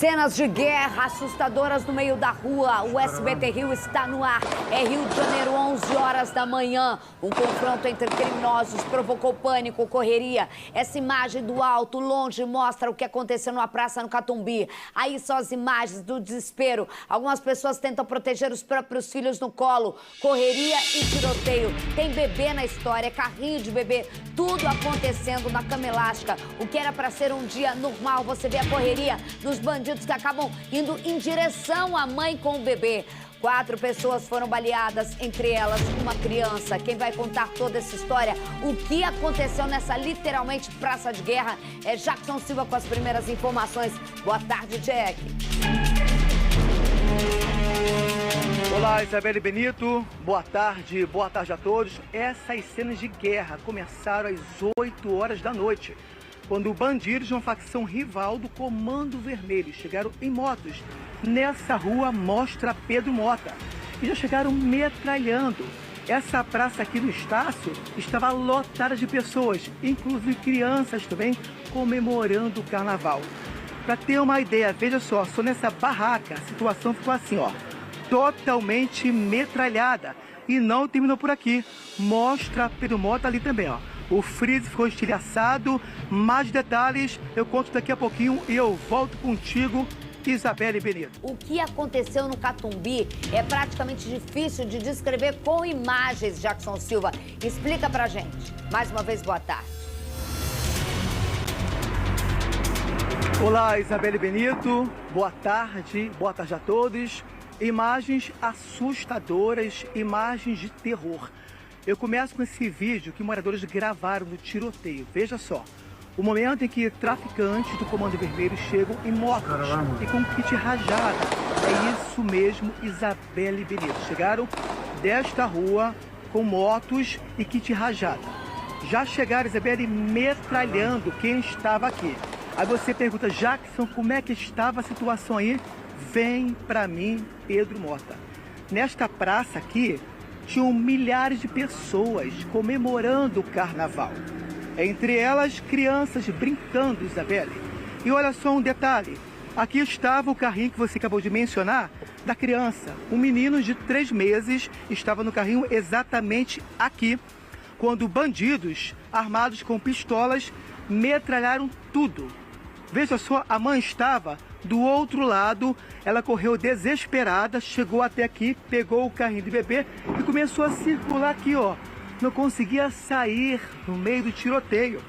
Cenas de guerra assustadoras no meio da rua. O SBT Rio está no ar. É Rio de Janeiro, 11 horas da manhã. Um confronto entre criminosos provocou pânico, correria. Essa imagem do alto, longe, mostra o que aconteceu numa praça no Catumbi. Aí são as imagens do desespero. Algumas pessoas tentam proteger os próprios filhos no colo. Correria e tiroteio. Tem bebê na história, carrinho de bebê. Tudo acontecendo na cama elástica. O que era para ser um dia normal, você vê a correria dos bandidos que acabam indo em direção à mãe com o bebê. 4 pessoas foram baleadas, entre elas uma criança. Quem vai contar toda essa história, o que aconteceu nessa literalmente praça de guerra, é Jackson Silva com as primeiras informações. Boa tarde, Jack. Olá, Isabelle Benito. Boa tarde a todos. Essas cenas de guerra começaram às 8 horas da noite, quando bandidos de uma facção rival do Comando Vermelho chegaram em motos nessa rua Mostra Pedro Mota e já chegaram metralhando. Essa praça aqui no Estácio estava lotada de pessoas, inclusive crianças também, comemorando o carnaval. Para ter uma ideia, veja só nessa barraca, a situação ficou assim, ó, totalmente metralhada. E não terminou por aqui. Mostra Pedro Mota ali também, ó. O freezer ficou estilhaçado. Mais detalhes eu conto daqui a pouquinho e eu volto contigo, Isabelle Benito. O que aconteceu no Catumbi é praticamente difícil de descrever com imagens, Jackson Silva. Explica pra gente. Mais uma vez, boa tarde. Olá, Isabelle Benito. Boa tarde a todos. Imagens assustadoras, imagens de terror. Eu começo com esse vídeo que moradores gravaram no tiroteio. Veja só, o momento em que traficantes do Comando Vermelho chegam em motos e com kit rajada. É isso mesmo, Isabelle Benito. Chegaram desta rua com motos e kit rajada. Já chegaram, Isabelle, metralhando quem estava aqui. Aí você pergunta, Jackson, como é que estava a situação aí? Vem pra mim, Pedro Mota. Nesta praça aqui, tinham milhares de pessoas comemorando o carnaval. Entre elas, crianças brincando, Isabelle. E olha só um detalhe. Aqui estava o carrinho que você acabou de mencionar, da criança. Um menino de 3 meses estava no carrinho exatamente aqui, quando bandidos, armados com pistolas, metralharam tudo. Veja só, a mãe estava do outro lado, ela correu desesperada, chegou até aqui, pegou o carrinho de bebê e começou a circular aqui, ó. Não conseguia sair no meio do tiroteio.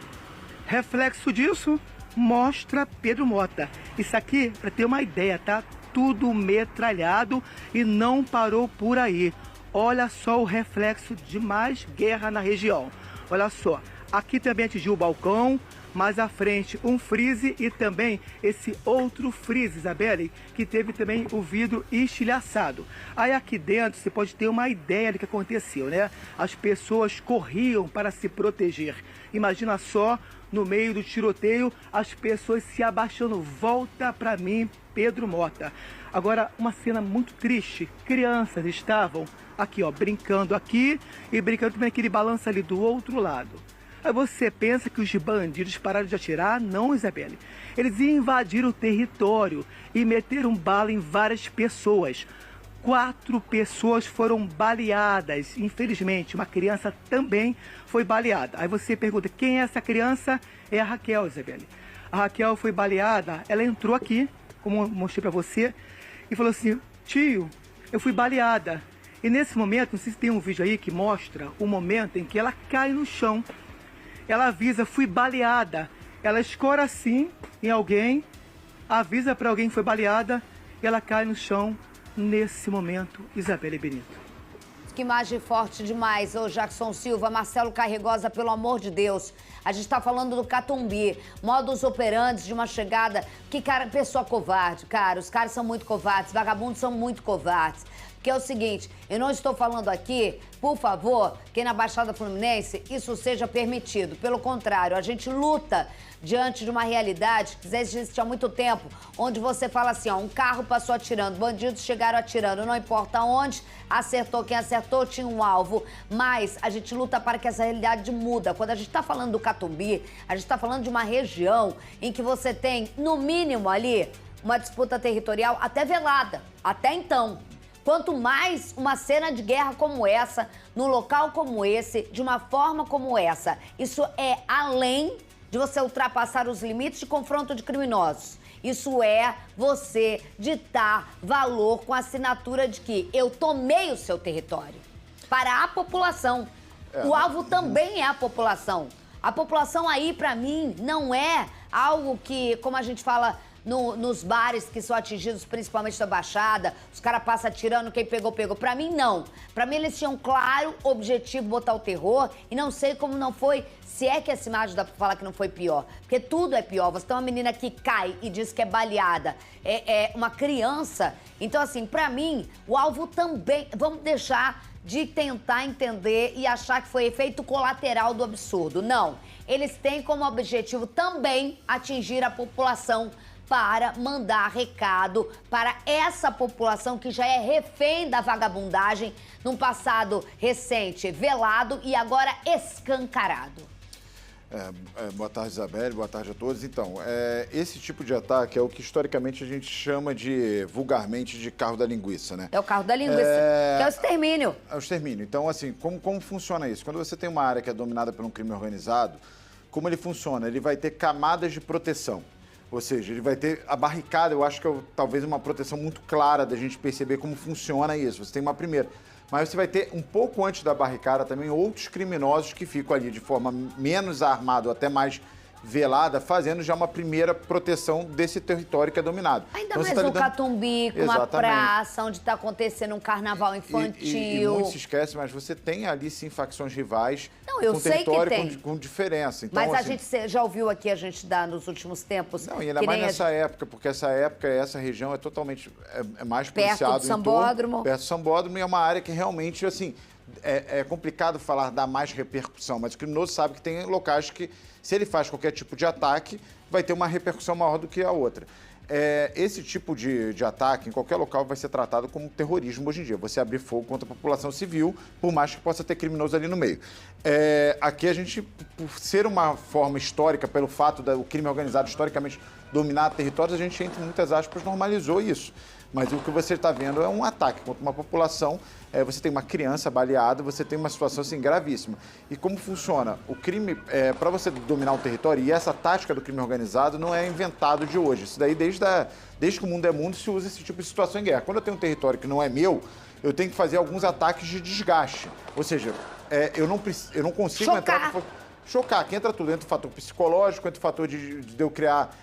Reflexo disso, Mostra Pedro Mota. Isso aqui, para ter uma ideia, tá? Tudo metralhado e não parou por aí. Olha só o reflexo de mais guerra na região. Olha só, aqui também atingiu o balcão. Mais à frente, um freezer e também esse outro freezer, Isabelle, que teve também o vidro estilhaçado. Aí aqui dentro você pode ter uma ideia do que aconteceu, né? As pessoas corriam para se proteger. Imagina só, no meio do tiroteio, as pessoas se abaixando. Volta para mim, Pedro Mota. Agora, uma cena muito triste. Crianças estavam aqui, ó, brincando aqui e brincando também aquele balanço ali do outro lado. Aí você pensa que os bandidos pararam de atirar? Não, Isabelle. Eles invadiram o território e meteram bala em várias pessoas. 4 pessoas foram baleadas. Infelizmente, uma criança também foi baleada. Aí você pergunta, quem é essa criança? É a Raquel, Isabelle. A Raquel foi baleada, ela entrou aqui, como eu mostrei pra você, e falou assim, tio, eu fui baleada. E nesse momento, não sei se tem um vídeo aí que mostra o momento em que ela cai no chão. Ela avisa, fui baleada. Ela escora assim em alguém, avisa para alguém que foi baleada e ela cai no chão nesse momento, Isabelle Benito. Que imagem forte demais, ô Jackson Silva, Marcelo Carregosa, pelo amor de Deus. A gente tá falando do Catumbi, modus operandi de uma chegada. Que cara, pessoa covarde, cara, os caras são muito covardes, vagabundos são muito covardes. Porque é o seguinte, eu não estou falando aqui, por favor, que na Baixada Fluminense isso seja permitido. Pelo contrário, a gente luta diante de uma realidade que existe há muito tempo, onde você fala assim, ó, um carro passou atirando, bandidos chegaram atirando, não importa onde, acertou, quem acertou tinha um alvo, mas a gente luta para que essa realidade muda. Quando a gente está falando do Catumbi, a gente está falando de uma região em que você tem, no mínimo ali, uma disputa territorial até velada, até então. Quanto mais uma cena de guerra como essa, num local como esse, de uma forma como essa. Isso é além de você ultrapassar os limites de confronto de criminosos. Isso é você ditar valor com a assinatura de que eu tomei o seu território. Para a população. O alvo também é a população. A população aí, para mim, não é algo que, como a gente fala nos bares que são atingidos principalmente da Baixada, os caras passam atirando, quem pegou, pegou. Pra mim, não. Pra mim, eles tinham um claro objetivo, botar o terror, e não sei como não foi, se é que essa imagem dá pra falar que não foi pior. Porque tudo é pior. Você tem uma menina que cai e diz que é baleada, é uma criança. Então, assim, pra mim, o alvo também... Vamos deixar de tentar entender e achar que foi efeito colateral do absurdo. Não. Eles têm como objetivo também atingir a população para mandar recado para essa população que já é refém da vagabundagem num passado recente, velado e agora escancarado. Boa tarde, Isabelle. Boa tarde a todos. Então, esse tipo de ataque é o que historicamente a gente chama vulgarmente, de carro da linguiça, né? É o carro da linguiça, que é o extermínio. É o extermínio. Então, assim, como funciona isso? Quando você tem uma área que é dominada por um crime organizado, como ele funciona? Ele vai ter camadas de proteção. Ou seja, ele vai ter a barricada, eu acho que é talvez uma proteção muito clara da gente perceber como funciona isso. Você tem uma primeira. Mas você vai ter, um pouco antes da barricada, também outros criminosos que ficam ali de forma menos armada, ou até mais velada, fazendo já uma primeira proteção desse território que é dominado. Ainda então, mais no Catumbi, com uma praça onde está acontecendo um carnaval infantil. E muito se esquece, mas você tem ali sim facções rivais. Não, eu com sei território que tem. Com diferença. Então, mas a assim, gente já ouviu aqui a gente dar nos últimos tempos. Não, e ainda mais nessa época, porque essa região é totalmente mais policiada. Perto do Sambódromo. Perto do Sambódromo, e é uma área que realmente, assim, é complicado falar dar mais repercussão, mas o criminoso sabe que tem locais que, se ele faz qualquer tipo de ataque, vai ter uma repercussão maior do que a outra. Esse tipo de ataque, em qualquer local, vai ser tratado como terrorismo hoje em dia. Você abrir fogo contra a população civil, por mais que possa ter criminoso ali no meio. Aqui a gente, por ser uma forma histórica, pelo fato do crime organizado historicamente dominar territórios, a gente, entre muitas aspas, normalizou isso. Mas o que você está vendo é um ataque contra uma população. Você tem uma criança baleada, você tem uma situação assim gravíssima. E como funciona? O crime, para você dominar um território, e essa tática do crime organizado não é inventado de hoje. Isso daí, desde que o mundo é mundo, se usa esse tipo de situação em guerra. Quando eu tenho um território que não é meu, eu tenho que fazer alguns ataques de desgaste. Ou seja, eu não consigo entrar... Chocar, que entra tudo. Entra o fator psicológico, entra o fator de eu criar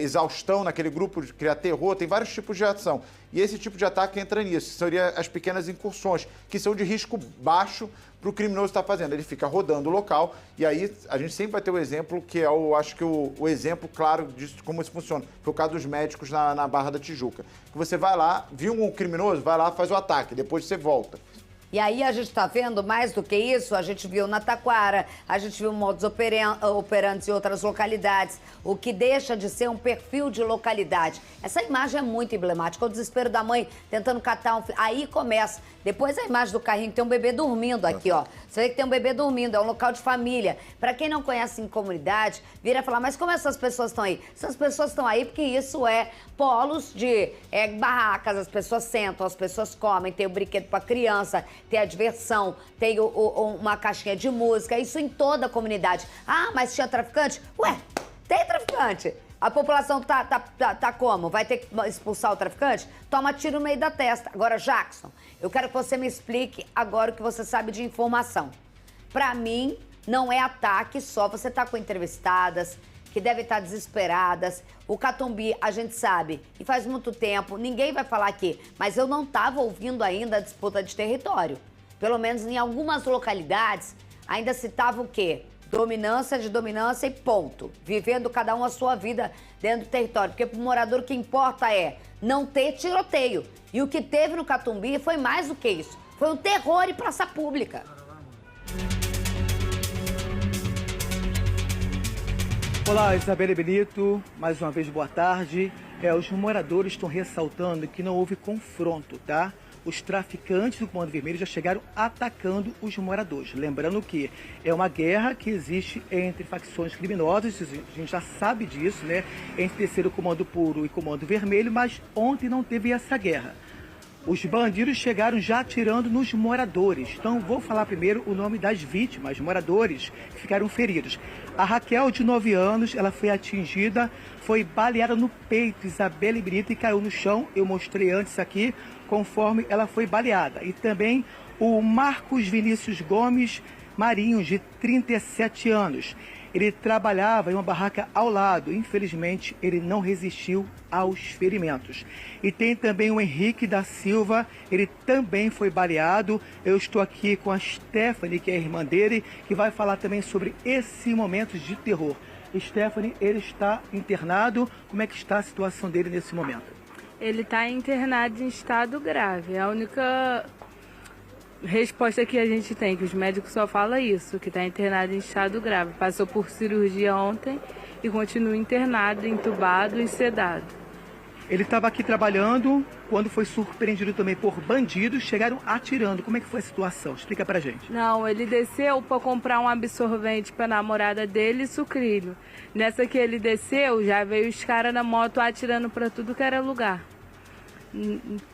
exaustão naquele grupo, de criar terror, tem vários tipos de ação. E esse tipo de ataque entra nisso, seriam as pequenas incursões, que são de risco baixo para o criminoso estar fazendo. Ele fica rodando o local, e aí a gente sempre vai ter o exemplo, que é, acho que o exemplo claro de como isso funciona. Foi o caso dos médicos na Barra da Tijuca. Que você vai lá, viu um criminoso, vai lá, faz o ataque, depois você volta. E aí a gente está vendo mais do que isso, a gente viu na Taquara, a gente viu modus operandi em outras localidades, o que deixa de ser um perfil de localidade. Essa imagem é muito emblemática, o desespero da mãe tentando catar um filho. Aí começa, depois a imagem do carrinho, tem um bebê dormindo aqui, ó. Você vê que tem um bebê dormindo, é um local de família. Para quem não conhece em comunidade, vira falar, mas como essas pessoas estão aí? Essas pessoas estão aí porque isso é polos de barracas, as pessoas sentam, as pessoas comem, tem o brinquedo para criança, tem a diversão, tem uma caixinha de música, isso em toda a comunidade. Ah, mas tinha traficante? Ué, tem traficante. A população tá como? Vai ter que expulsar o traficante? Toma tiro no meio da testa. Agora, Jackson, eu quero que você me explique agora o que você sabe de informação. Pra mim, não é ataque só. Você tá com entrevistadas que devem estar desesperadas. O Catumbi, a gente sabe, e faz muito tempo, ninguém vai falar aqui, mas eu não estava ouvindo ainda a disputa de território. Pelo menos em algumas localidades, ainda se tava o quê? Dominância e ponto. Vivendo cada um a sua vida dentro do território. Porque para o morador o que importa é não ter tiroteio. E o que teve no Catumbi foi mais do que isso. Foi um terror e praça pública. Olá, Isabelle Benito, mais uma vez boa tarde. Os moradores estão ressaltando que não houve confronto, tá? os traficantes do Comando Vermelho já chegaram atacando os moradores. Lembrando que é uma guerra que existe entre facções criminosas, a gente já sabe disso, né? Entre Terceiro Comando Puro e Comando Vermelho, mas ontem não teve essa guerra. Os bandidos chegaram já atirando nos moradores. Então, vou falar primeiro o nome das vítimas, moradores que ficaram feridos. A Raquel, de 9 anos, ela foi atingida, foi baleada no peito, Isabelle Brito, e caiu no chão. Eu mostrei antes aqui, conforme ela foi baleada. E também o Marcos Vinícius Gomes Marinho, de 37 anos. Ele trabalhava em uma barraca ao lado. Infelizmente, ele não resistiu aos ferimentos. E tem também o Henrique da Silva, ele também foi baleado. Eu estou aqui com a Stephanie, que é a irmã dele, que vai falar também sobre esse momento de terror. Stephanie, ele está internado. Como é que está a situação dele nesse momento? Ele está internado em estado grave. A única resposta que a gente tem, que os médicos só falam isso, que está internado em estado grave. Passou por cirurgia ontem e continua internado, entubado e sedado. Ele estava aqui trabalhando quando foi surpreendido também por bandidos, chegaram atirando. Como é que foi a situação? Explica pra gente. Não, ele desceu para comprar um absorvente para a namorada dele e sucrilho. Nessa que ele desceu, já veio os caras na moto atirando para tudo que era lugar.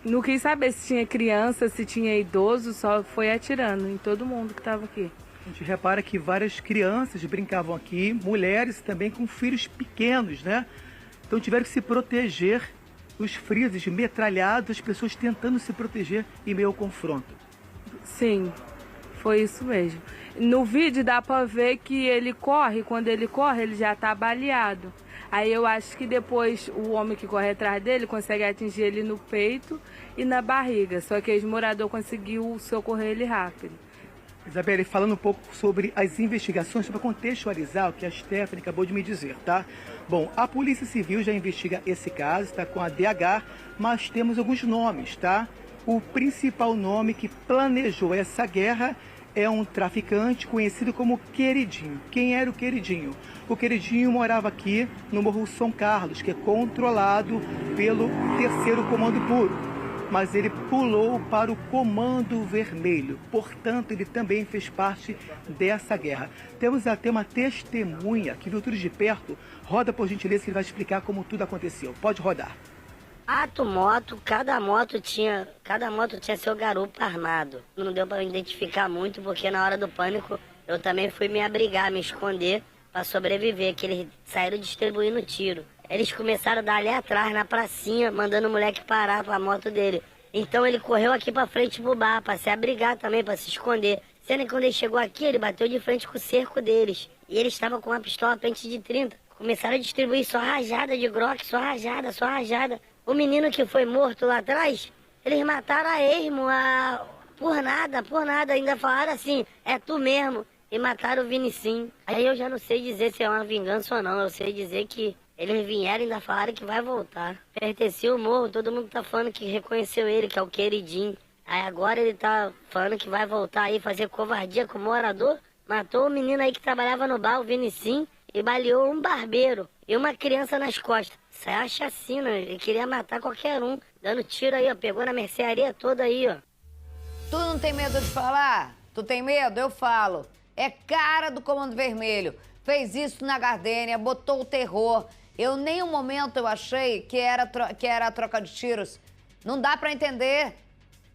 Não quis saber se tinha criança, se tinha idoso, só foi atirando em todo mundo que estava aqui. A gente repara que várias crianças brincavam aqui, mulheres também com filhos pequenos, né? Então tiveram que se proteger dos freezes metralhados, as pessoas tentando se proteger em meio ao confronto. Sim, foi isso mesmo. No vídeo dá para ver que ele corre, quando ele corre ele já está baleado. Aí eu acho que depois o homem que corre atrás dele consegue atingir ele no peito e na barriga. Só que o morador conseguiu socorrer ele rápido. Isabelle, falando um pouco sobre as investigações, para contextualizar o que a Stephanie acabou de me dizer, tá? Bom, a Polícia Civil já investiga esse caso, está com a DH, mas temos alguns nomes, tá? O principal nome que planejou essa guerra é um traficante conhecido como Queridinho. Quem era o Queridinho? O Queridinho morava aqui no Morro São Carlos, que é controlado pelo Terceiro Comando Puro. Mas ele pulou para o Comando Vermelho. Portanto, ele também fez parte dessa guerra. Temos até uma testemunha que viu tudo de perto. Roda, por gentileza, que ele vai explicar como tudo aconteceu. Pode rodar. Cada moto tinha seu garupa armado. Não deu para identificar muito, porque na hora do pânico eu também fui me abrigar, me esconder para sobreviver, que eles saíram distribuindo tiro. Eles começaram a dar ali atrás, na pracinha, mandando o moleque parar pra moto dele. Então ele correu aqui pra frente pro bar, pra se abrigar também, pra se esconder. Sendo que quando ele chegou aqui, ele bateu de frente com o cerco deles. E eles estavam com uma pistola pente de 30. Começaram a distribuir só rajada de Glock, só rajada, só rajada. O menino que foi morto lá atrás, eles mataram a esmo, por nada. Ainda falaram assim, é tu mesmo. E mataram o Vinicim. Aí eu já não sei dizer se é uma vingança ou não. Eu sei dizer que eles vieram e ainda falaram que vai voltar. Pertencia ao morro, todo mundo tá falando que reconheceu ele, que é o Queridinho. Aí agora ele tá falando que vai voltar aí, fazer covardia com o morador. Matou o menino aí que trabalhava no bar, o Vinicim, e baleou um barbeiro e uma criança nas costas. Isso é a chacina, ele queria matar qualquer um. Dando tiro aí, ó, pegou na mercearia toda aí, ó. Tu não tem medo de falar? Tu tem medo? Eu falo. É cara do Comando Vermelho. Fez isso na Gardênia, botou o terror. Eu nem um momento eu achei que era a troca de tiros. Não dá pra entender.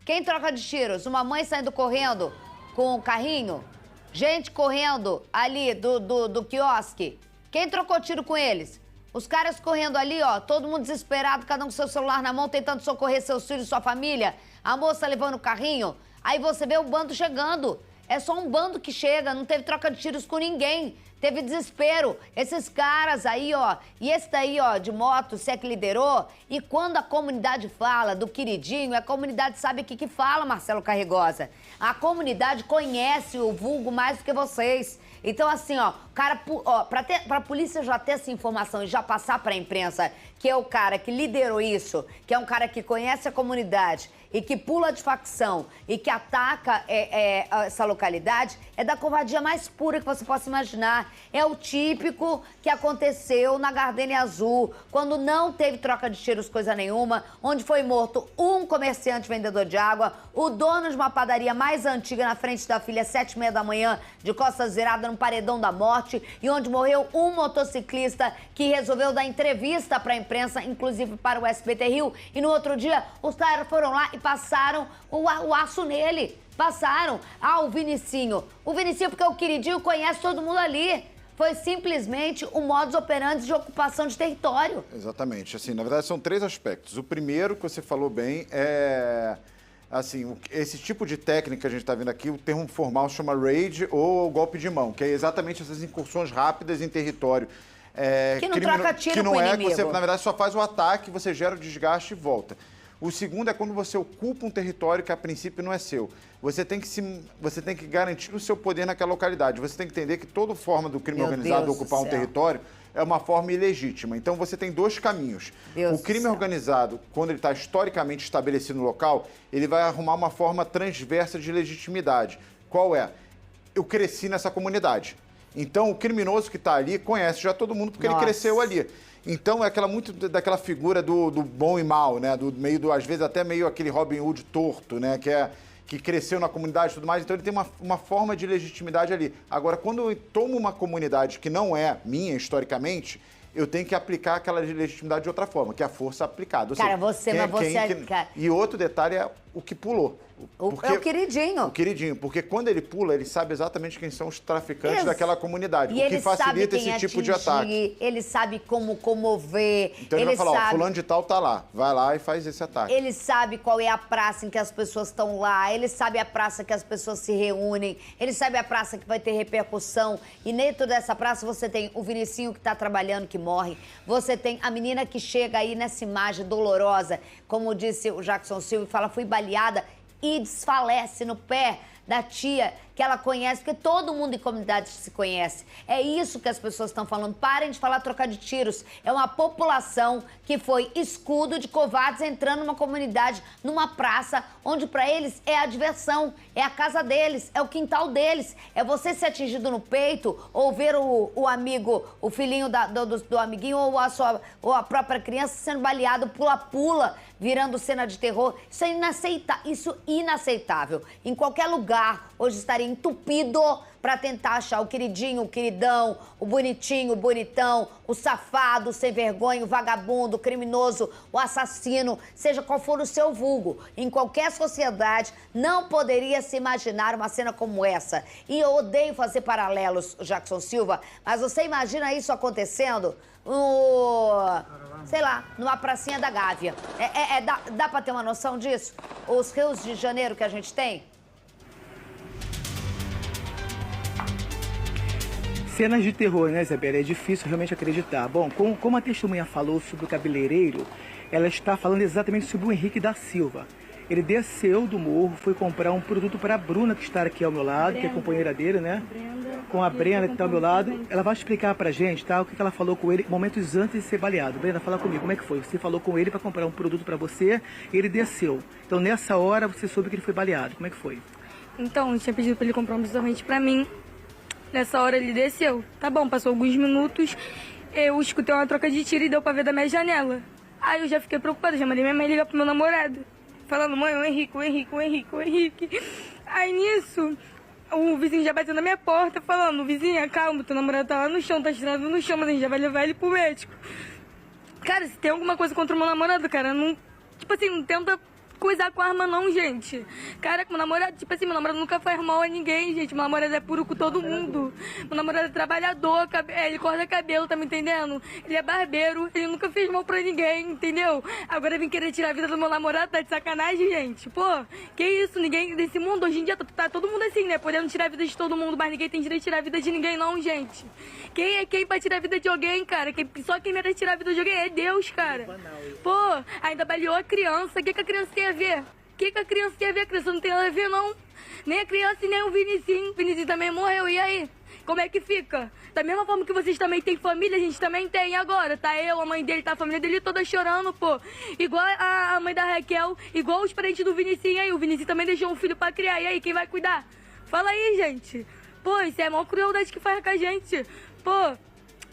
Quem troca de tiros? Uma mãe saindo correndo com o carrinho? Gente correndo ali do quiosque? Quem trocou tiro com eles? Os caras correndo ali, ó, todo mundo desesperado, cada um com seu celular na mão, tentando socorrer seus filhos e sua família. A moça levando o carrinho. Aí você vê o bando chegando. É só um bando que chega, não teve troca de tiros com ninguém. Teve desespero. Esses caras aí, ó, e esse daí, ó, de moto, se é que liderou. E quando a comunidade fala do Queridinho, a comunidade sabe o que fala, Marcelo Carregosa. A comunidade conhece o vulgo mais do que vocês. Então, assim, ó, o cara, ó, pra polícia já ter essa informação e já passar pra imprensa que é o cara que liderou isso, que é um cara que conhece a comunidade e que pula de facção e que ataca essa localidade, é da covardia mais pura que você possa imaginar. É o típico que aconteceu na Gardenia Azul, quando não teve troca de tiros, coisa nenhuma, onde foi morto um comerciante vendedor de água, o dono de uma padaria mais antiga na frente da filha, às 7h30 da manhã, de costas viradas no paredão da morte, e onde morreu um motociclista que resolveu dar entrevista para a imprensa, inclusive para o SBT Rio, e no outro dia os caras foram lá e passaram o aço nele. Passaram. Ah, o Vinicinho. O Vinicinho, porque o queridinho conhece todo mundo ali. Foi simplesmente o modus operandi de ocupação de território. Exatamente. Assim, na verdade, são 3 aspectos. O primeiro, que você falou bem, é... Assim, esse tipo de técnica que a gente está vendo aqui, o termo formal se chama raid ou golpe de mão, que é exatamente essas incursões rápidas em território. Que não troca tiro que não com o é inimigo. Que você, na verdade, só faz o ataque, você gera o desgaste e volta. O segundo é quando você ocupa um território que a princípio não é seu. Você tem que garantir o seu poder naquela localidade. Você tem que entender que toda forma do crime organizado ocupar um território é uma forma ilegítima. Então você tem 2 caminhos. O crime organizado, quando ele está historicamente estabelecido no local, ele vai arrumar uma forma transversa de legitimidade. Qual é? Eu cresci nessa comunidade. Então o criminoso que está ali conhece já todo mundo porque ele cresceu ali. Então é muito daquela figura do bom e mal, né? Do meio do, às vezes até meio aquele Robin Hood torto, né? Que cresceu na comunidade e tudo mais, então ele tem uma forma de legitimidade ali. Agora, quando eu tomo uma comunidade que não é minha historicamente, eu tenho que aplicar aquela legitimidade de outra forma, que é a força aplicada. Ou seja, E outro detalhe é o que pulou. É o queridinho. O queridinho, porque quando ele pula, ele sabe exatamente quem são os traficantes daquela comunidade, e o que facilita esse tipo de ataque. Ele sabe como comover. Então ele vai falar, ó, fulano de tal tá lá, vai lá e faz esse ataque. Ele sabe qual é a praça em que as pessoas estão lá, ele sabe a praça que as pessoas se reúnem, ele sabe a praça que vai ter repercussão. E dentro dessa praça você tem o Vinicinho que tá trabalhando, que morre. Você tem a menina que chega aí nessa imagem dolorosa, como disse o Jackson Silva, e fala, fui baleada, e desfalece no pé da tia que ela conhece, porque todo mundo em comunidade se conhece. É isso que as pessoas estão falando. Parem de falar trocar de tiros. É uma população que foi escudo de covardes entrando numa comunidade, numa praça, onde para eles é a diversão, é a casa deles, é o quintal deles. É você ser atingido no peito ou ver o amigo, o filhinho do amiguinho ou a própria criança sendo baleado pula-pula, virando cena de terror. Isso é inaceitável. Em qualquer lugar, hoje estaria entupido para tentar achar o queridinho, o queridão, o bonitinho, o bonitão, o safado, o sem vergonha, o vagabundo, o criminoso, o assassino, seja qual for o seu vulgo. Em qualquer sociedade, não poderia se imaginar uma cena como essa. E eu odeio fazer paralelos, Jackson Silva, mas você imagina isso acontecendo sei lá, numa pracinha da Gávea. Dá para ter uma noção disso? Os rios de janeiro que a gente tem? Cenas de terror, né, Isabela? É difícil realmente acreditar. Bom, como a testemunha falou sobre o cabeleireiro, ela está falando exatamente sobre o Henrique da Silva. Ele desceu do morro, foi comprar um produto para a Bruna, que está aqui ao meu lado, que é companheira dele, né? Com a Brenda, que está ao meu lado. Ela vai explicar pra gente, tá? O que ela falou com ele momentos antes de ser baleado. Brenda, fala comigo, como é que foi? Você falou com ele para comprar um produto para você, ele desceu. Então, nessa hora, você soube que ele foi baleado. Como é que foi? Então, eu tinha pedido para ele comprar um absorvente para mim. Nessa hora ele desceu. Tá bom, passou alguns minutos, eu escutei uma troca de tiro e deu pra ver da minha janela. Aí eu já fiquei preocupada, já mandei minha mãe ligar pro meu namorado. Falando, mãe, o Henrique. Aí nisso, o vizinho já bateu na minha porta, falando, vizinha, calma, teu namorado tá lá no chão, tá estirado no chão, mas a gente já vai levar ele pro médico. Cara, se tem alguma coisa contra o meu namorado, cara, não... Tipo assim, não tenta coisar com arma não, gente. Cara, meu namorado, tipo assim, meu namorado nunca faz mal a ninguém, gente. Meu namorado é puro com todo mundo. Meu namorado é trabalhador, ele corta cabelo, tá me entendendo? Ele é barbeiro, ele nunca fez mal pra ninguém, entendeu? Agora vem querer tirar a vida do meu namorado, tá de sacanagem, gente? Pô, que isso? Ninguém desse mundo, hoje em dia tá todo mundo assim, né? Podendo tirar a vida de todo mundo, mas ninguém tem direito de tirar a vida de ninguém não, gente. Quem é quem pra tirar a vida de alguém, cara? Só quem merece tirar a vida de alguém é Deus, cara. Pô, ainda baleou a criança. O que a criança quer ver? O que a criança quer ver? A criança não tem nada a ver, não. Nem a criança e nem o Vinicinho. O Vinicinho também morreu, e aí? Como é que fica? Da mesma forma que vocês também têm família, a gente também tem agora. Tá eu, a mãe dele, tá a família dele toda chorando, pô. Igual a mãe da Raquel, igual os parentes do Vinicinho aí. O Vinicinho também deixou um filho pra criar. E aí, quem vai cuidar? Fala aí, gente. Pô, isso é a maior crueldade que faz com a gente. Pô,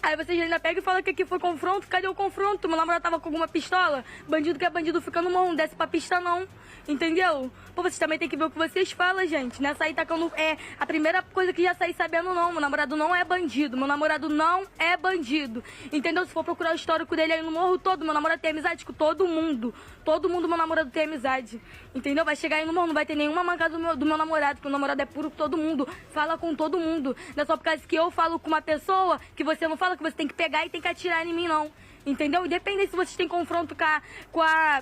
aí vocês ainda pegam e falam que aqui foi confronto. Cadê o confronto? Meu namorado tava com alguma pistola? Bandido que é bandido fica no morro, não desce pra pista não. Entendeu? Pô, vocês também tem que ver o que vocês falam, gente. Não é sair tacando... É a primeira coisa que já saí sabendo, não. Meu namorado não é bandido. Meu namorado não é bandido. Entendeu? Se for procurar o histórico dele aí no morro todo, meu namorado tem amizade com todo mundo. Todo mundo, meu namorado tem amizade. Entendeu? Vai chegar aí no morro, não vai ter nenhuma mancada do meu namorado, porque o namorado é puro com todo mundo. Fala com todo mundo. Não é só por causa que eu falo com uma pessoa que você não fala, que você tem que pegar e tem que atirar em mim, não. Entendeu? Independente se vocês têm confronto com a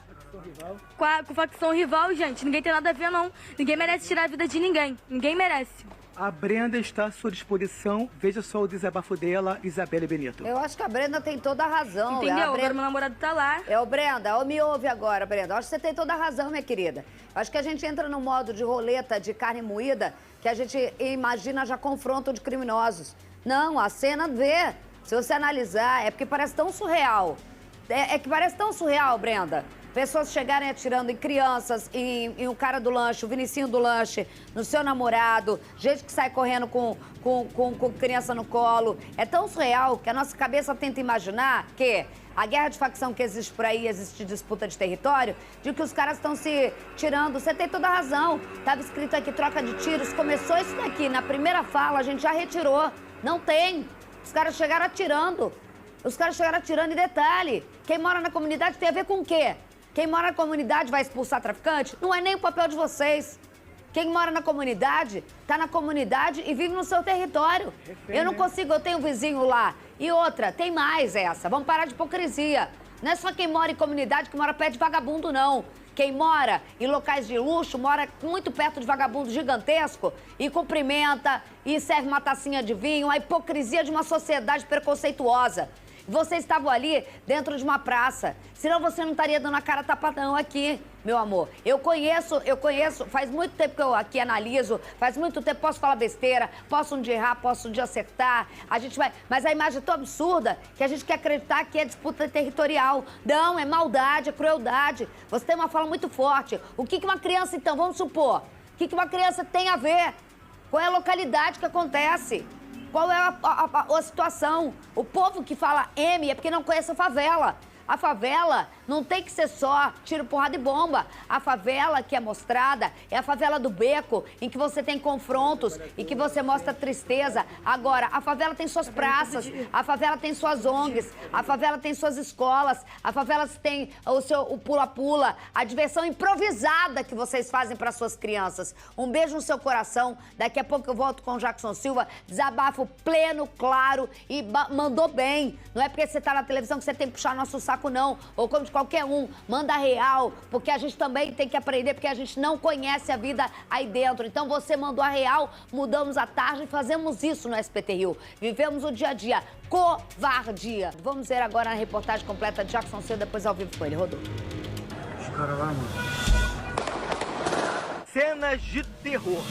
facção rival, gente. Ninguém tem nada a ver, não. Ninguém merece tirar a vida de ninguém. Ninguém merece. A Brenda está à sua disposição. Veja só o desabafo dela, Isabelle Benito. Eu acho que a Brenda tem toda a razão. Entendeu? Brenda... Agora meu namorado tá lá. Brenda, me ouve agora, Brenda. Eu acho que você tem toda a razão, minha querida. Eu acho que a gente entra no modo de roleta de carne moída, que a gente imagina já confronto de criminosos. Não, a cena vê. Se você analisar, é porque parece tão surreal. É que parece tão surreal, Brenda. Pessoas chegarem atirando em crianças, em um cara do lanche, o Vinicinho do lanche, no seu namorado, gente que sai correndo com criança no colo. É tão surreal que a nossa cabeça tenta imaginar que a guerra de facção que existe por aí, existe disputa de território, de que os caras estão se tirando. Você tem toda a razão. Estava escrito aqui, troca de tiros. Começou isso daqui. Na primeira fala, a gente já retirou. Não tem. Os caras chegaram atirando. Os caras chegaram atirando. E detalhe, quem mora na comunidade tem a ver com o quê? Quem mora na comunidade vai expulsar traficante? Não é nem o papel de vocês. Quem mora na comunidade, tá na comunidade e vive no seu território. Eu não consigo, eu tenho um vizinho lá. E outra, tem mais essa. Vamos parar de hipocrisia. Não é só quem mora em comunidade que mora perto de vagabundo, não. Quem mora em locais de luxo, mora muito perto de vagabundo gigantesco e cumprimenta e serve uma tacinha de vinho. A hipocrisia de uma sociedade preconceituosa. Você estava ali dentro de uma praça. Senão você não estaria dando a cara tapadão aqui, meu amor. Eu conheço, faz muito tempo que eu aqui analiso, faz muito tempo, posso falar besteira, posso um dia errar, posso um dia acertar, a gente vai... Mas a imagem é tão absurda que a gente quer acreditar que é disputa territorial. Não, é maldade, é crueldade. Você tem uma fala muito forte. O que uma criança, então, vamos supor, o que uma criança tem a ver? Qual é a localidade que acontece? Qual é a situação? O povo que fala M é porque não conhece a favela. A favela não tem que ser só tiro, porrada e bomba. A favela que é mostrada é a favela do beco, em que você tem confrontos e que você mostra tristeza. Agora, a favela tem suas praças, a favela tem suas ONGs, a favela tem suas escolas, a favela tem o pula-pula, a diversão improvisada que vocês fazem para suas crianças. Um beijo no seu coração. Daqui a pouco eu volto com o Jackson Silva. Desabafo pleno, claro e mandou bem. Não é porque você tá na televisão que você tem que puxar nosso saco, não, ou como de qualquer um, manda real, porque a gente também tem que aprender, porque a gente não conhece a vida aí dentro. Então você mandou a real, mudamos a tarde e fazemos isso no SBT Rio. Vivemos o dia a dia, covardia. Vamos ver agora a reportagem completa de Jackson Silva, depois ao vivo com ele. Rodou. Os caras lá, mano. Cenas de terror.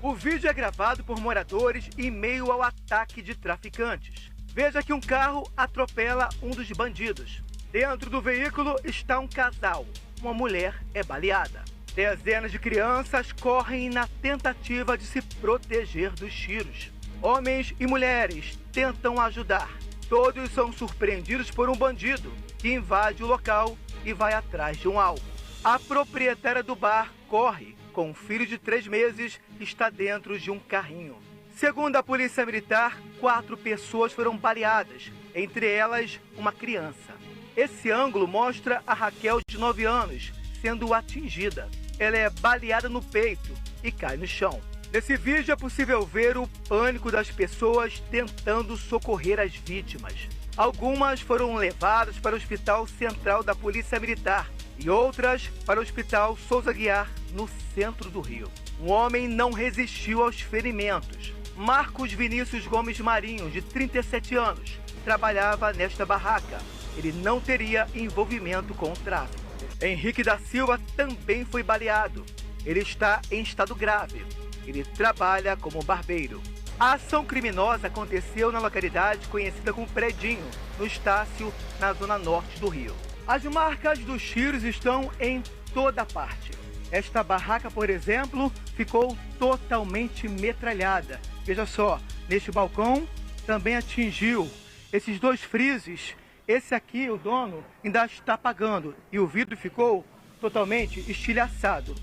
O vídeo é gravado por moradores em meio ao ataque de traficantes. Veja que um carro atropela um dos bandidos. Dentro do veículo está um casal. Uma mulher é baleada. Dezenas de crianças correm na tentativa de se proteger dos tiros. Homens e mulheres tentam ajudar. Todos são surpreendidos por um bandido que invade o local e vai atrás de um alvo. A proprietária do bar corre com um filho de 3 meses e está dentro de um carrinho. Segundo a Polícia Militar, 4 pessoas foram baleadas, entre elas uma criança. Esse ângulo mostra a Raquel, de 9 anos, sendo atingida. Ela é baleada no peito e cai no chão. Nesse vídeo é possível ver o pânico das pessoas tentando socorrer as vítimas. Algumas foram levadas para o Hospital Central da Polícia Militar e outras para o Hospital Souza Guiar, no centro do Rio. Um homem não resistiu aos ferimentos. Marcos Vinícius Gomes Marinho, de 37 anos, trabalhava nesta barraca. Ele não teria envolvimento com o tráfico. Henrique da Silva também foi baleado. Ele está em estado grave. Ele trabalha como barbeiro. A ação criminosa aconteceu na localidade conhecida como Predinho, no Estácio, na zona norte do Rio. As marcas dos tiros estão em toda parte. Esta barraca, por exemplo, ficou totalmente metralhada. Veja só, neste balcão também atingiu esses 2 freezes. Esse aqui, o dono, ainda está pagando e o vidro ficou totalmente estilhaçado.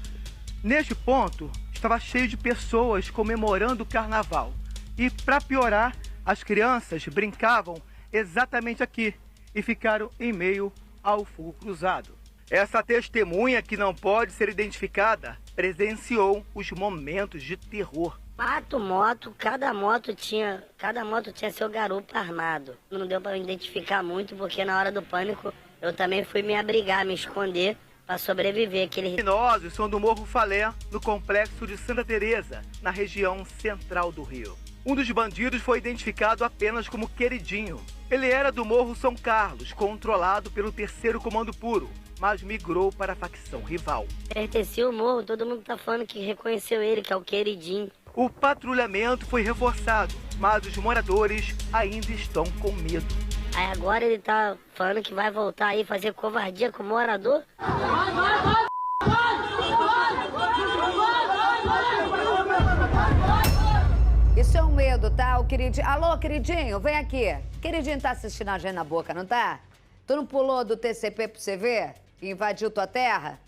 Neste ponto, estava cheio de pessoas comemorando o carnaval. E, para piorar, as crianças brincavam exatamente aqui e ficaram em meio ao fogo cruzado. Essa testemunha, que não pode ser identificada, presenciou os momentos de terror. 4 motos, cada moto tinha seu garupa armado. Não deu para identificar muito, porque na hora do pânico eu também fui me abrigar, me esconder para sobreviver. Criminosos são do Morro Falé, no complexo de Santa Teresa, na região central do Rio. Um dos bandidos foi identificado apenas como Queridinho. Ele era do Morro São Carlos, controlado pelo 3º Comando Puro, mas migrou para a facção rival. Pertencia ao morro, todo mundo tá falando que reconheceu ele, que é o Queridinho. O patrulhamento foi reforçado, mas os moradores ainda estão com medo. Aí agora ele tá falando que vai voltar aí fazer covardia com o morador? Isso é um medo, tá? O queridinho... Alô, queridinho, vem aqui. Queridinho tá assistindo a gente na boca, não tá? Tu não pulou do TCP pro CV e invadiu tua terra?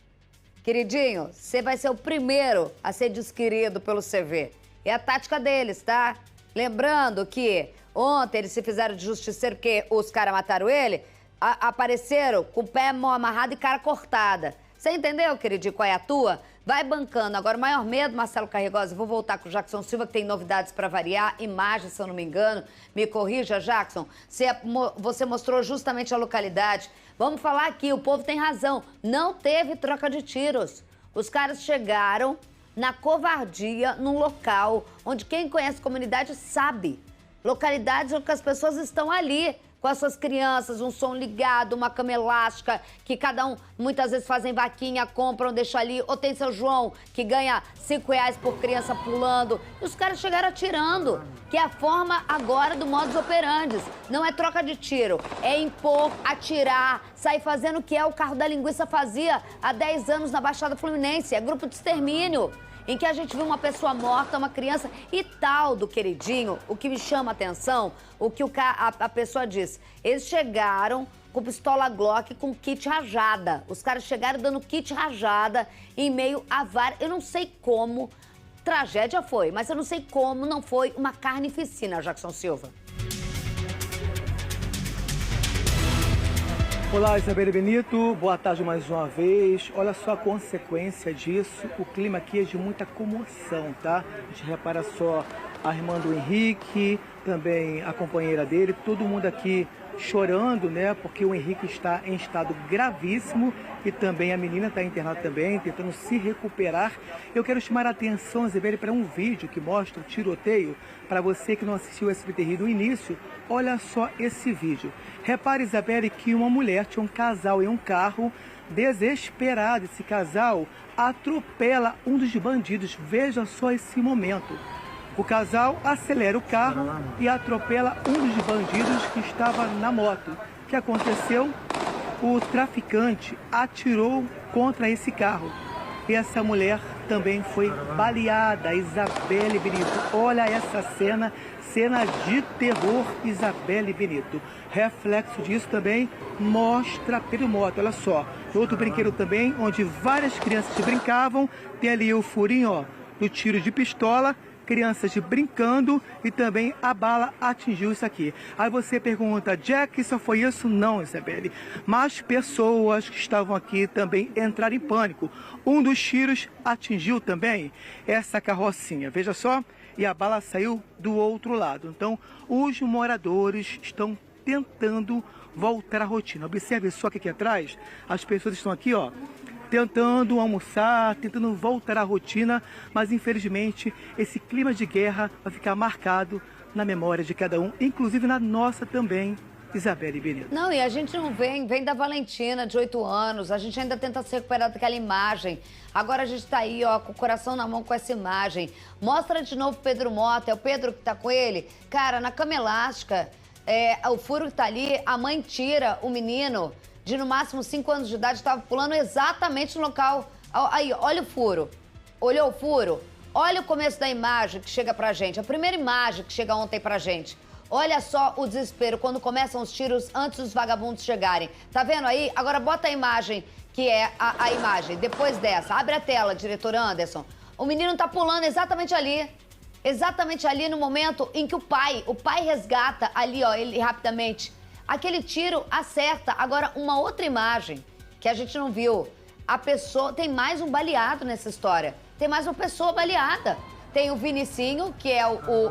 Queridinho, você vai ser o primeiro a ser desquerido pelo CV. É a tática deles, tá? Lembrando que ontem eles se fizeram de justiceiro porque os caras mataram ele, apareceram com o pé, mão amarrada e cara cortada. Você entendeu, queridinho, qual é a tua? Vai bancando. Agora, o maior medo, Marcelo Carregosa, vou voltar com o Jackson Silva, que tem novidades para variar, imagens, se eu não me engano. Me corrija, Jackson. Você mostrou justamente a localidade. Vamos falar aqui, o povo tem razão. Não teve troca de tiros. Os caras chegaram na covardia, num local onde quem conhece a comunidade sabe. Localidades onde as pessoas estão ali, com as suas crianças, um som ligado, uma cama elástica, que cada um, muitas vezes fazem vaquinha, compram, deixam ali. Ou tem seu João, que ganha R$5 por criança pulando. E os caras chegaram atirando, que é a forma agora do modus operandi. Não é troca de tiro, é impor, atirar, sair fazendo o que o carro da linguiça fazia há 10 anos na Baixada Fluminense. É grupo de extermínio, em que a gente viu uma pessoa morta, uma criança e tal do Queridinho. O que me chama a atenção, o que a pessoa diz. Eles chegaram com pistola Glock, com kit rajada. Os caras chegaram dando kit rajada em meio a várias... Eu não sei como, tragédia foi, mas eu não sei como não foi uma carnificina, Jackson Silva. Olá, Isabelle Benito, boa tarde mais uma vez. Olha só a consequência disso, o clima aqui é de muita comoção, tá? A gente repara só a irmã do Henrique, também a companheira dele, todo mundo aqui chorando, né? Porque o Henrique está em estado gravíssimo e também a menina está internada também, tentando se recuperar. Eu quero chamar a atenção, Isabelle, para um vídeo que mostra o tiroteio. Para você que não assistiu o SBT Rio do início, olha só esse vídeo. Repare, Isabelle, que uma mulher tinha um casal em um carro, desesperado. Esse casal atropela um dos bandidos. Veja só esse momento. O casal acelera o carro e atropela um dos bandidos que estava na moto. O que aconteceu? O traficante atirou contra esse carro. E essa mulher também foi baleada, Isabelle Benito. Olha essa cena, cena de terror, Isabelle Benito. Reflexo disso também mostra pelo moto, olha só. Outro brinquedo também, onde várias crianças brincavam. Tem ali o furinho, ó, do tiro de pistola. Crianças brincando e também a bala atingiu isso aqui. Aí você pergunta, Jack, só foi isso? Não, Isabelle. Mas pessoas que estavam aqui também entraram em pânico. Um dos tiros atingiu também essa carrocinha, veja só. E a bala saiu do outro lado. Então, os moradores estão tentando voltar à rotina. Observe só que aqui atrás, as pessoas estão aqui, ó, tentando almoçar, tentando voltar à rotina, mas infelizmente esse clima de guerra vai ficar marcado na memória de cada um, inclusive na nossa também, Isabelle Benito. Não, e a gente não vem da Valentina, de 8 anos, a gente ainda tenta se recuperar daquela imagem. Agora a gente tá aí, ó, com o coração na mão com essa imagem. Mostra de novo o Pedro Mota, é o Pedro que tá com ele? Cara, na cama elástica, o furo que tá ali, a mãe tira o menino de no máximo 5 anos de idade, tava pulando exatamente no local. Aí, olha o furo. Olhou o furo? Olha o começo da imagem que chega pra gente, a primeira imagem que chega ontem pra gente. Olha só o desespero quando começam os tiros antes dos vagabundos chegarem. Tá vendo aí? Agora bota a imagem, que é a imagem. Depois dessa, abre a tela, diretor Anderson. O menino tá pulando exatamente ali no momento em que o pai resgata ali, ó, ele rapidamente. Aquele tiro acerta. Agora, uma outra imagem que a gente não viu. A pessoa, tem mais um baleado nessa história. Tem mais uma pessoa baleada. Tem o Vinicinho, que é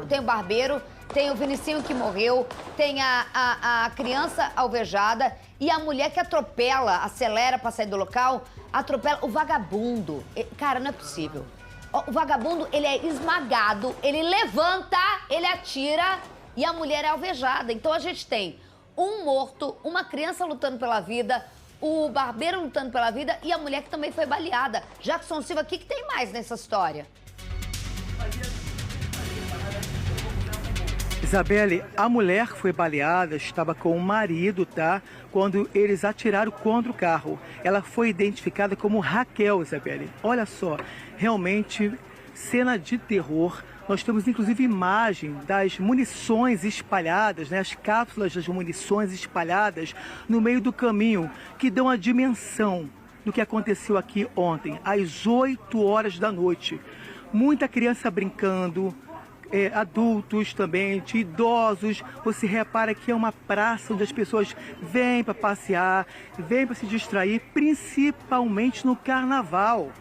tem o barbeiro, tem o Vinicinho que morreu, tem a criança alvejada e a mulher que atropela, acelera pra sair do local, atropela o vagabundo. Cara, não é possível. O vagabundo, ele é esmagado, ele levanta, ele atira e a mulher é alvejada. Então a gente tem um morto, uma criança lutando pela vida, o barbeiro lutando pela vida e a mulher que também foi baleada. Jackson Silva, o que tem mais nessa história? Isabelle, a mulher que foi baleada estava com o marido, tá? Quando eles atiraram contra o carro. Ela foi identificada como Raquel, Isabelle. Olha só, realmente, cena de terror. Nós temos, inclusive, imagem das munições espalhadas, né? As cápsulas das munições espalhadas no meio do caminho, que dão a dimensão do que aconteceu aqui ontem, às 8 horas da noite. Muita criança brincando, adultos também, idosos. Você repara que é uma praça onde as pessoas vêm para passear, vêm para se distrair, principalmente no carnaval.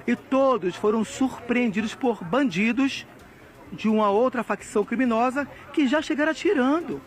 E todos foram surpreendidos por bandidos de uma outra facção criminosa que já chegaram atirando.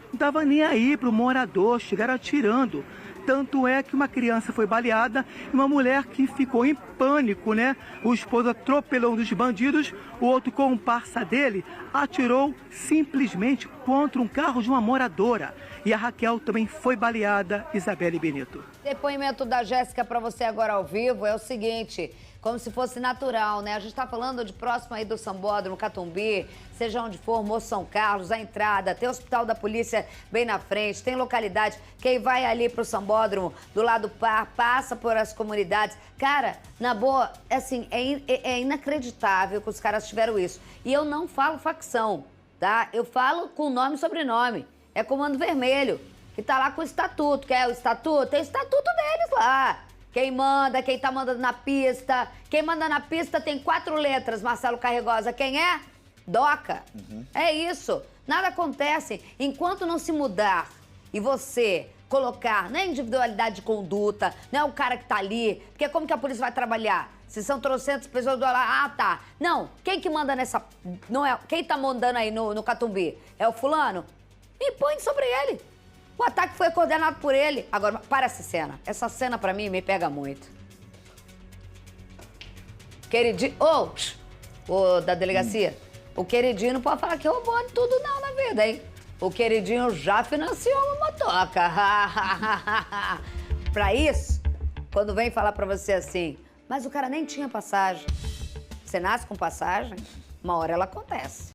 Não estava nem aí para o morador, chegaram atirando. Tanto é que uma criança foi baleada e uma mulher que ficou em pânico, né? O esposo atropelou um dos bandidos, o outro comparsa dele atirou simplesmente contra um carro de uma moradora. E a Raquel também foi baleada, Isabelle Benito. Depoimento da Jéssica para você agora ao vivo é o seguinte, como se fosse natural, né? A gente tá falando de próximo aí do Sambódromo, Catumbi, seja onde for, Moço São Carlos, a entrada, tem o Hospital da Polícia bem na frente, tem localidade, quem vai ali pro Sambódromo, do lado do par, passa por as comunidades. Cara, na boa, assim, é inacreditável que os caras tiveram isso. E eu não falo facção, tá? Eu falo com nome e sobrenome. É Comando Vermelho, que tá lá com o estatuto. Quer o estatuto? Tem o estatuto deles lá. Quem manda, quem tá mandando na pista. Quem manda na pista tem 4 letras, Marcelo Carregosa. Quem é? DOCA. É isso. Nada acontece enquanto não se mudar e você colocar, não é individualidade de conduta, não é o cara que tá ali, porque como que a polícia vai trabalhar? Se são 300 pessoas do lado, tá. Não, quem que manda nessa... Não é, quem tá mandando aí no Catumbi? É o fulano? Me põe sobre ele. O ataque foi coordenado por ele. Agora, para essa cena. Essa cena, pra mim, me pega muito. Queridinho... da delegacia. O queridinho não pode falar que roubou de tudo não na vida, hein? O queridinho já financiou uma motoca. Pra isso, quando vem falar pra você assim, mas o cara nem tinha passagem. Você nasce com passagem, uma hora ela acontece.